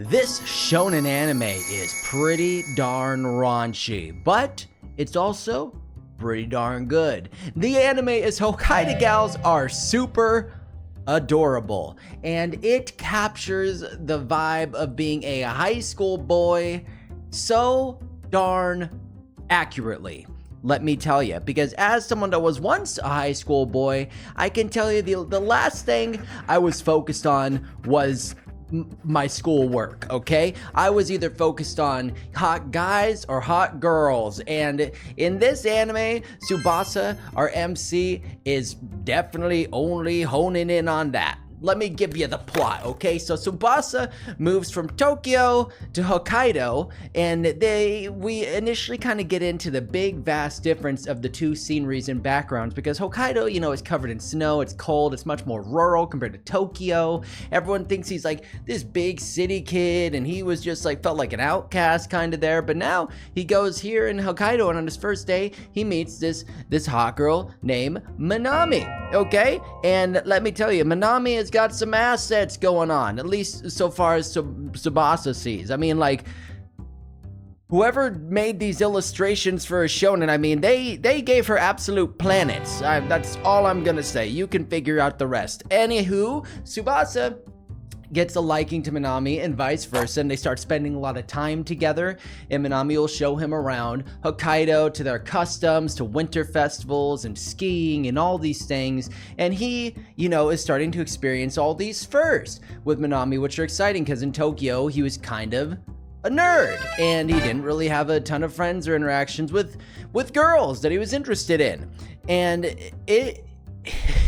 This shonen anime is pretty darn raunchy, but it's also pretty darn good. The anime is Hokkaido Gals Are Super Adorable, and it captures the vibe of being a high school boy so darn accurately. Let me tell you, because as someone that was once a high school boy, I can tell you the last thing I was focused on was my schoolwork, okay? I was either focused on hot guys or hot girls, and in this anime, Tsubasa, our MC, is definitely only honing in on that. Let me give you the plot, okay? So Tsubasa moves from Tokyo to Hokkaido, and we initially kind of get into the big, vast difference of the two sceneries and backgrounds, because Hokkaido, is covered in snow, it's cold, it's much more rural compared to Tokyo. Everyone thinks he's like this big city kid, and he was just like, felt like an outcast kind of there, but now he goes here in Hokkaido, and on his first day, he meets this hot girl named Minami, okay? And let me tell you, Minami is got some assets going on, at least so far as Tsubasa sees. I mean, like, whoever made these illustrations for a shonen, I mean, they gave her absolute planets. That's all I'm gonna say. You can figure out the rest. Anywho, Tsubasa gets a liking to Minami and vice versa, and they start spending a lot of time together, and Minami will show him around Hokkaido, to their customs, to winter festivals and skiing and all these things, and he, is starting to experience all these first with Minami, which are exciting because in Tokyo, he was kind of a nerd, and he didn't really have a ton of friends or interactions with girls that he was interested in, and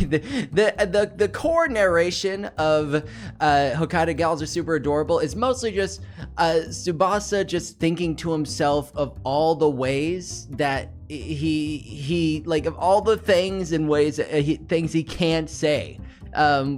the core narration of Hokkaido Gals Are Super Adorable is mostly just Tsubasa just thinking to himself of all the ways that he like, of all the things and ways things he can't say,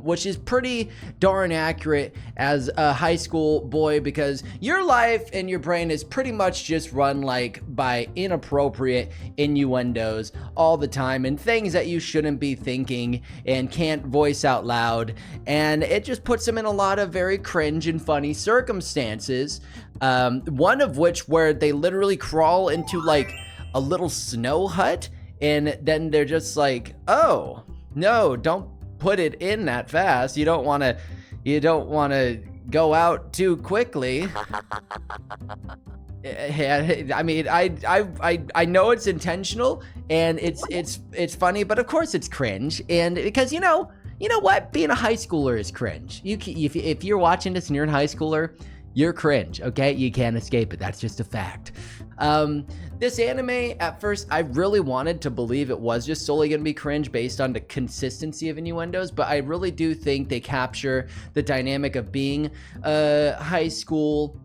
which is pretty darn accurate as a high school boy, because your life and your brain is pretty much just run like by inappropriate innuendos all the time and things that you shouldn't be thinking and can't voice out loud, and it just puts him in a lot of very cringe and funny circumstances, one of which where they literally crawl into like a little snow hut, and then they're just like, oh no, don't put it in that fast. You don't want to go out too quickly. I mean, I know it's intentional and it's funny, but of course it's cringe. And because you know what, being a high schooler is cringe. If you're watching this and you're in high schooler, you're cringe, okay? You can't escape it. That's just a fact. This anime, at first, I really wanted to believe it was just solely going to be cringe based on the consistency of innuendos, but I really do think they capture the dynamic of being a high school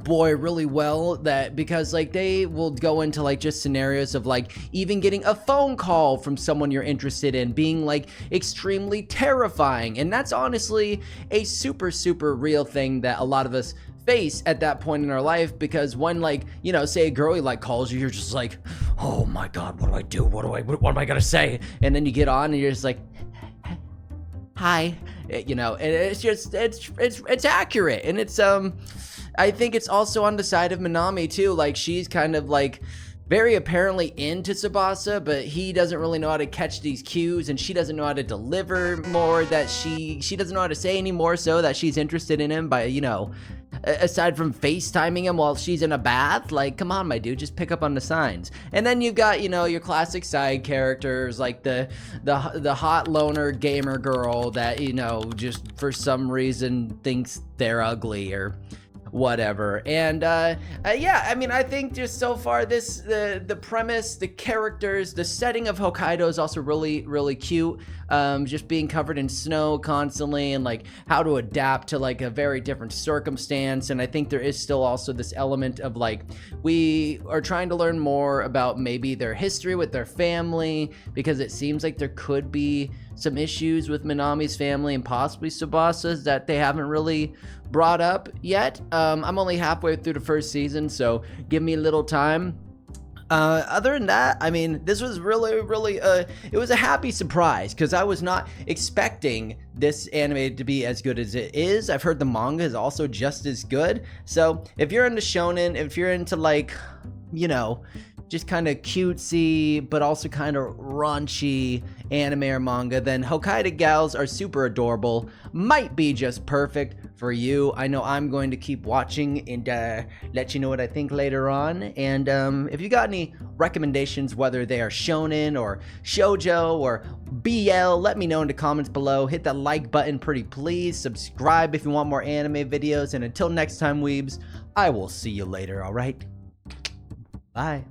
boy really well, that because like they will go into like just scenarios of like even getting a phone call from someone you're interested in being like extremely terrifying, and that's honestly a super real thing that a lot of us face at that point in our life, because when like say a girl like calls you, you're just like, oh my god, what do I do, what am I gonna say, and then you get on and you're just like, hi, and it's just it's accurate, and it's I think it's also on the side of Minami too, like she's kind of like very apparently into Tsubasa, but he doesn't really know how to catch these cues, and she doesn't know how to deliver more, that she doesn't know how to say any more so that she's interested in him by, aside from FaceTiming him while she's in a bath. Like, come on, my dude, just pick up on the signs. And then you've got, your classic side characters, like the hot loner gamer girl that, just for some reason thinks they're ugly or whatever. And yeah, I mean, I think just so far the premise, the characters, the setting of Hokkaido is also really cute, just being covered in snow constantly, and like how to adapt to like a very different circumstance. And I think there is still also this element of like, we are trying to learn more about maybe their history with their family, because it seems like there could be some issues with Minami's family and possibly Tsubasa's that they haven't really brought up yet. I'm only halfway through the first season, so give me a little time. Other than that, I mean, this was really, it was a happy surprise because I was not expecting this anime to be as good as it is. I've heard the manga is also just as good. So if you're into shonen, if you're into like, you know, just kind of cutesy, but also kind of raunchy anime or manga, then Hokkaido Gals are super adorable. Might be just perfect for you. I know I'm going to keep watching and let you know what I think later on. And if you got any recommendations, whether they are shonen or shoujo or BL, let me know in the comments below. Hit that like button pretty please. Subscribe if you want more anime videos. And until next time, weebs, I will see you later, alright? Bye.